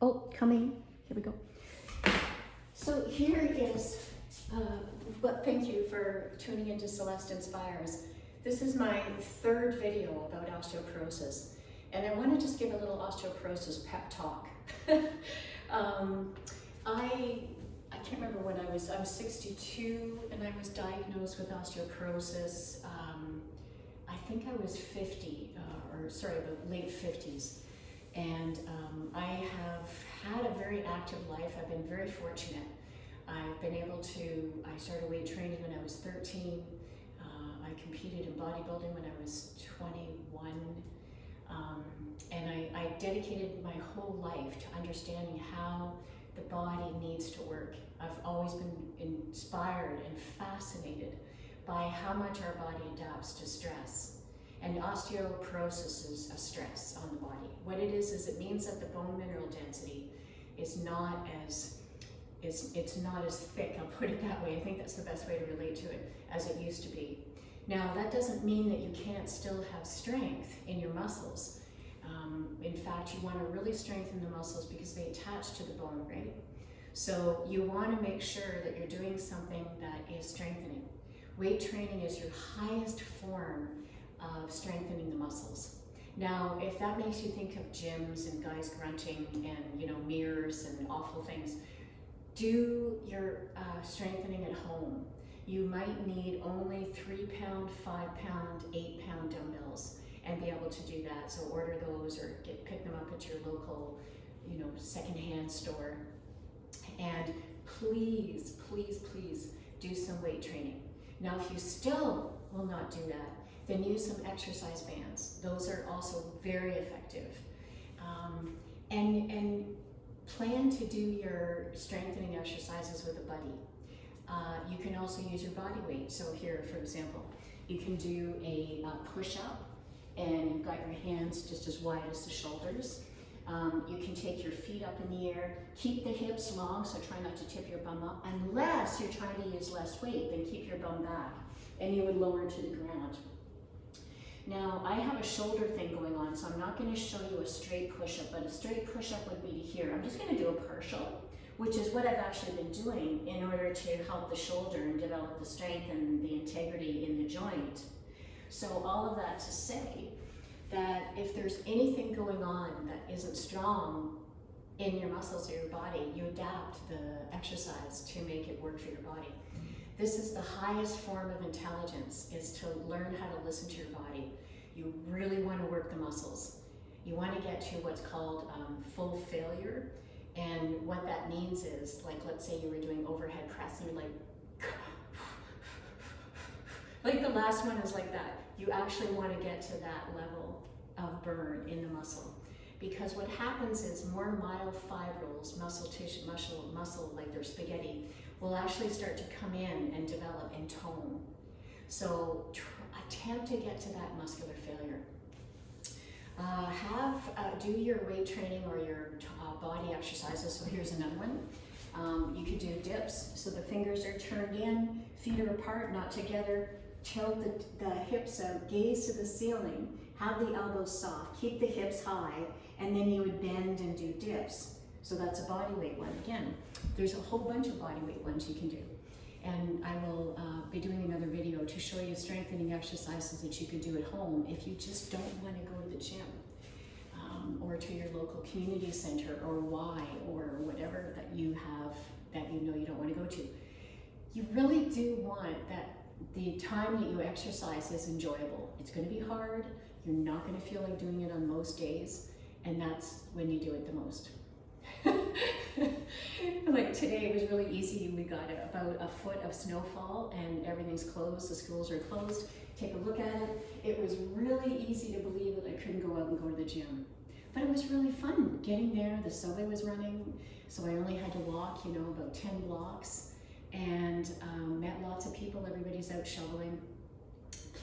Oh, coming. Here we go. So here is, but thank you for tuning into Celeste Inspires. This is my third video about osteoporosis, and I want to just give a little osteoporosis pep talk. I can't remember when I was 62 and I was diagnosed with osteoporosis. I think I was 50, about late 50s. And I have had a very active life. I've been very fortunate. I've been able to, I started weight training when I was 13. I competed in bodybuilding when I was 21. And I dedicated my whole life to understanding how the body needs to work. I've always been inspired and fascinated by how much our body adapts to stress. And osteoporosis is a stress on the body. What it is it means that the bone mineral density is not as, it's not as thick, I'll put it that way. I think that's the best way to relate to it, as it used to be. Now, that doesn't mean that you can't still have strength in your muscles. In fact, you want to really strengthen the muscles because they attach to the bone, right? So you want to make sure that you're doing something that is strengthening. Weight training is your highest form of strengthening the muscles. Now, if that makes you think of gyms and guys grunting and mirrors and awful things, do your strengthening at home. You might need only 3-pound, 5-pound, 8-pound dumbbells and be able to do that. So order those or pick them up at your local, secondhand store. And please, please, please do some weight training. Now, if you still will not do that, then use some exercise bands. Those are also very effective. And plan to do your strengthening exercises with a buddy. You can also use your body weight. So here, for example, you can do a push-up, and you've got your hands just as wide as the shoulders. You can take your feet up in the air, keep the hips long, so try not to tip your bum up, unless you're trying to use less weight, then keep your bum back, and you would lower to the ground. Now, I have a shoulder thing going on, so I'm not going to show you a straight push-up, but a straight push-up would be to here. I'm just going to do a partial, which is what I've actually been doing in order to help the shoulder and develop the strength and the integrity in the joint. So all of that to say that if there's anything going on that isn't strong in your muscles or your body, you adapt the exercise to make it work for your body. This is the highest form of intelligence, is to learn how to listen to your body. You really want to work the muscles. You want to get to what's called full failure. And what that means is, like, let's say you were doing overhead press and you're like the last one is like that. You actually want to get to that level of burn in the muscle. Because what happens is more myofibrils, muscle tissue, muscle like they're spaghetti, will actually start to come in and develop and tone. So attempt to get to that muscular failure. Do your weight training or your body exercises. So here's another one. You could do dips. So the fingers are turned in, feet are apart, not together. Tilt the hips out, gaze to the ceiling, have the elbows soft, keep the hips high, and then you would bend and do dips. So that's a body weight one. Again, there's a whole bunch of body weight ones you can do. And I will be doing another video to show you strengthening exercises that you can do at home if you just don't want to go to the gym or to your local community center or Y or whatever that you have that you don't want to go to. You really do want that the time that you exercise is enjoyable. It's going to be hard. You're not going to feel like doing it on most days, and that's when you do it the most. Like today, it was really easy. We got about a foot of snowfall and everything's closed. The schools are closed. Take a look at it. It was really easy to believe that I couldn't go out and go to the gym. But it was really fun getting there. The subway was running, so I only had to walk, about 10 blocks, and met lots of people. Everybody's out shoveling.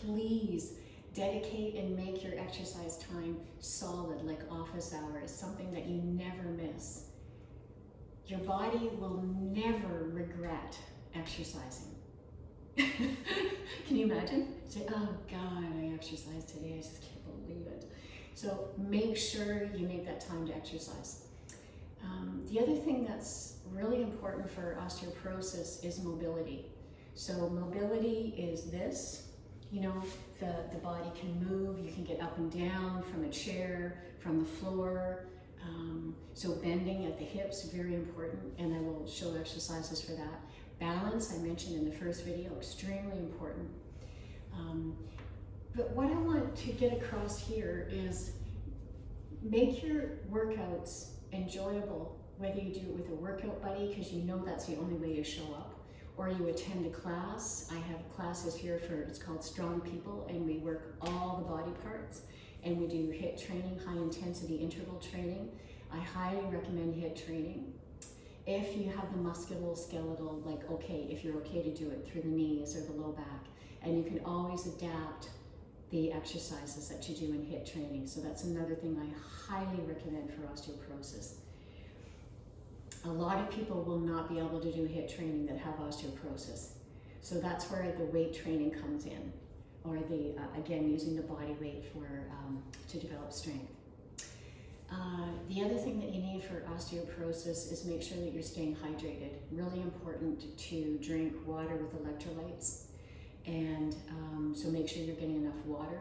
Please dedicate and make your exercise time solid, like office hours, something that you never miss. Your body will never regret exercising. Can you imagine? Say, oh God, I exercised today, I just can't believe it. So make sure you make that time to exercise. The other thing that's really important for osteoporosis is mobility. So mobility is this, you know, the body can move, you can get up and down from a chair, from the floor. So bending at the hips, very important, and I will show exercises for that. Balance, I mentioned in the first video, extremely important. But what I want to get across here is make your workouts enjoyable, whether you do it with a workout buddy, because you know that's the only way you show up, or you attend a class. I have classes here for, it's called Strong People, and we work all the body parts, and we do HIIT training, high intensity interval training. I highly recommend HIIT training. If you have the musculoskeletal, like if you're okay to do it through the knees or the low back, and you can always adapt the exercises that you do in HIIT training. So that's another thing I highly recommend for osteoporosis. A lot of people will not be able to do HIIT training that have osteoporosis. So that's where the weight training comes in, or the, again, using the body weight for, to develop strength. The other thing that you need for osteoporosis is make sure that you're staying hydrated. Really important to drink water with electrolytes. And so make sure you're getting enough water.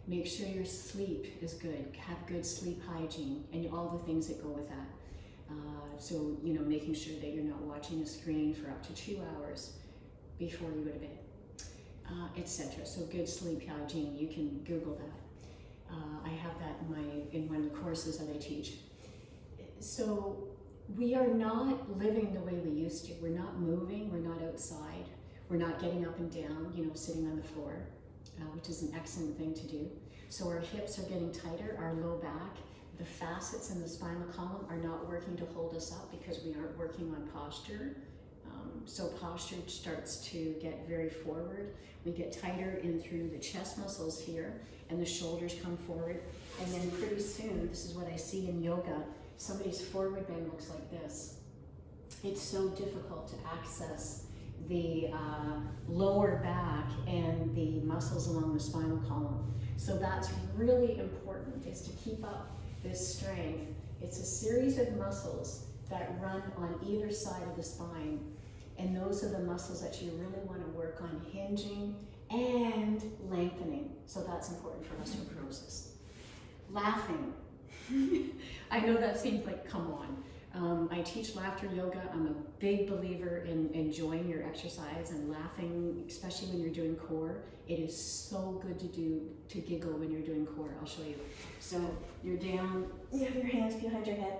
Make sure your sleep is good. Have good sleep hygiene and all the things that go with that. So, you know, making sure that you're not watching a screen for up to 2 hours before you go to bed, etc. So good sleep hygiene, you can Google that. I have that in one of the courses that I teach. So we are not living the way we used to. We're not moving, we're not outside. We're not getting up and down, you know, sitting on the floor, which is an excellent thing to do. So our hips are getting tighter, our low back, the facets in the spinal column are not working to hold us up because we aren't working on posture. So posture starts to get very forward. We get tighter in through the chest muscles here, and the shoulders come forward. And then pretty soon, this is what I see in yoga, somebody's forward bend looks like this. It's so difficult to access the lower back and the muscles along the spinal column. So that's really important, is to keep up this strength. It's a series of muscles that run on either side of the spine, and those are the muscles that you really want to work on hinging and lengthening. So that's important for osteoporosis. Laughing. I know that seems like, come on. I teach laughter yoga. I'm a big believer in enjoying your exercise and laughing, especially when you're doing core. It is so good to do, to giggle when you're doing core. I'll show you. So you're down, you have your hands behind your head.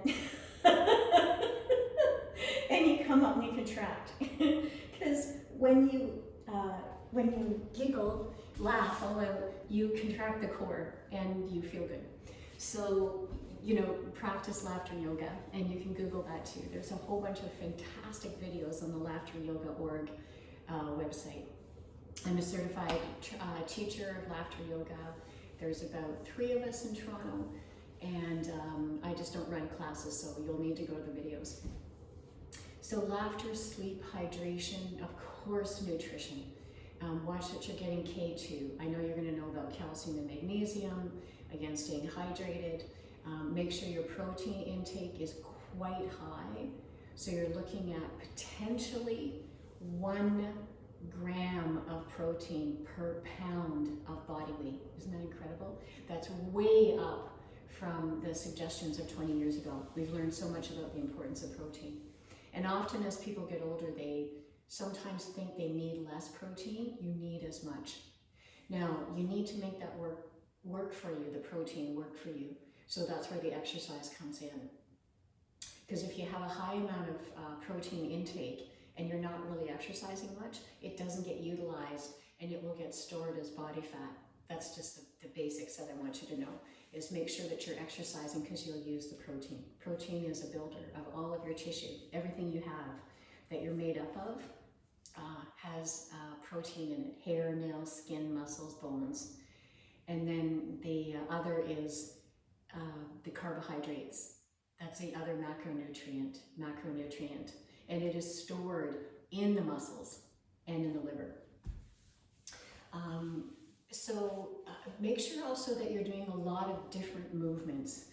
And you come up and you contract. Because when you giggle, laugh all out, you contract the core and you feel good. So, you know, practice laughter yoga, and you can Google that too. There's a whole bunch of fantastic videos on the laughteryoga.org website. I'm a certified teacher of laughter yoga. There's about 3 of us in Toronto, and I just don't run classes, so you'll need to go to the videos. So laughter, sleep, hydration, of course nutrition. Watch that you're getting K2. I know you're going to know about calcium and magnesium, again, staying hydrated. Make sure your protein intake is quite high. So you're looking at potentially 1 gram of protein per pound of body weight. Isn't that incredible? That's way up from the suggestions of 20 years ago. We've learned so much about the importance of protein. And often as people get older, they sometimes think they need less protein. You need as much. Now, you need to make that work for you, the protein work for you. So that's where the exercise comes in. Because if you have a high amount of protein intake and you're not really exercising much, it doesn't get utilized and it will get stored as body fat. That's just the basics that I want you to know, is make sure that you're exercising because you'll use the protein. Protein is a builder of all of your tissue. Everything you have that you're made up of has protein in it. Hair, nails, skin, muscles, bones. And then the other is the carbohydrates. That's the other macronutrient. And it is stored in the muscles and in the liver. So make sure also that you're doing a lot of different movements.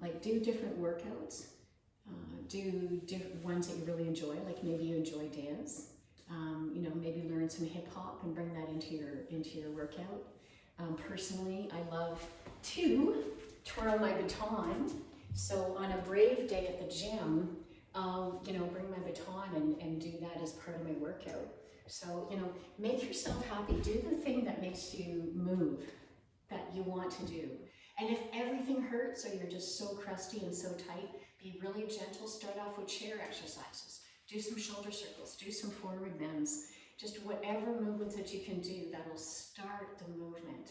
Like do different workouts. do ones that you really enjoy, like maybe you enjoy dance. You know, maybe learn some hip hop and bring that into your workout. Personally, I love to twirl my baton. So on a brave day at the gym, I'll, you know, bring my baton and do that as part of my workout. So, you know, make yourself happy. Do the thing that makes you move, that you want to do. And if everything hurts or you're just so crusty and so tight, be really gentle. Start off with chair exercises. Do some shoulder circles. Do some forward bends. Just whatever movements that you can do that'll start the movement.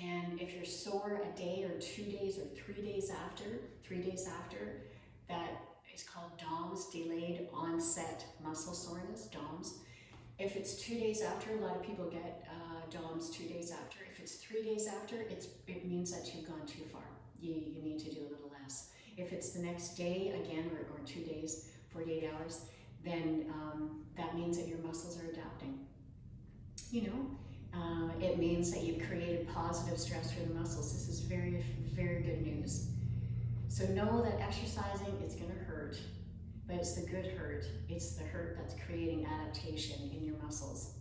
And if you're sore a day or 2 days or 3 days after, that is called DOMS, delayed onset muscle soreness, DOMS. If it's 2 days after, a lot of people get DOMS 2 days after. If it's 3 days after, it means that you've gone too far. You need to do a little less. If it's the next day, again, or 2 days, 48 hours, then that means that your muscles are adapting. You know, it means that you've created positive stress for the muscles. This is very, very good news. So know that exercising, it's going to hurt, but it's the good hurt. It's the hurt that's creating adaptation in your muscles.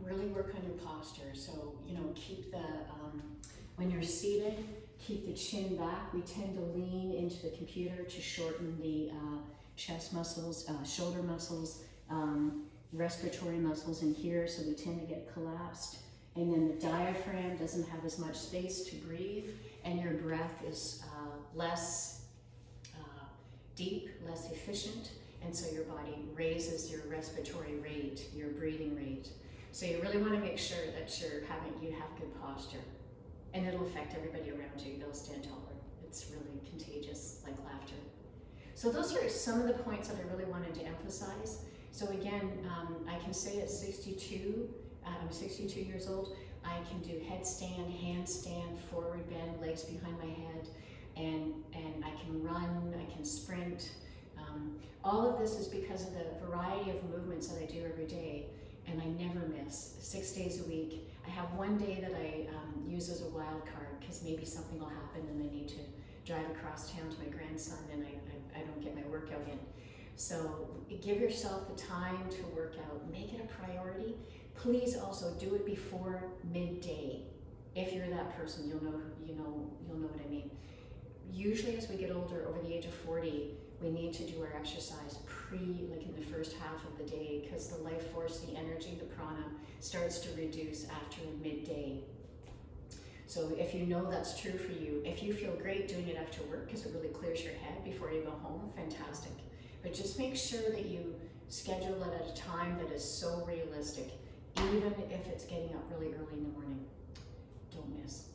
Really work on your posture. So, you know, keep the, when you're seated, keep the chin back. We tend to lean into the computer to shorten the chest muscles, shoulder muscles, respiratory muscles in here, so we tend to get collapsed. And then the diaphragm doesn't have as much space to breathe, and your breath is less deep, less efficient, and so your body raises your respiratory rate, your breathing rate. So you really want to make sure that you have good posture, and it'll affect everybody around you. They'll stand taller. It's really contagious, like laughter. So those are some of the points that I really wanted to emphasize. So again, I can say at 62, I'm 62 years old, I can do headstand, handstand, forward bend, legs behind my head, and I can run, I can sprint. All of this is because of the variety of movements that I do every day, and I never miss, 6 days a week. I have one day that I use as a wild card because maybe something will happen and I need to drive across town to my grandson and I don't get my workout in. So give yourself the time to work out, make it a priority. Please also do it before midday. If you're that person, you'll know what I mean. Usually as we get older, over the age of 40, we need to do our exercise like in the first half of the day, because the life force, the energy, the prana starts to reduce after midday. So if you know that's true for you, if you feel great doing it after work because it really clears your head before you go home, fantastic. But just make sure that you schedule it at a time that is so realistic, even if it's getting up really early in the morning. Don't miss.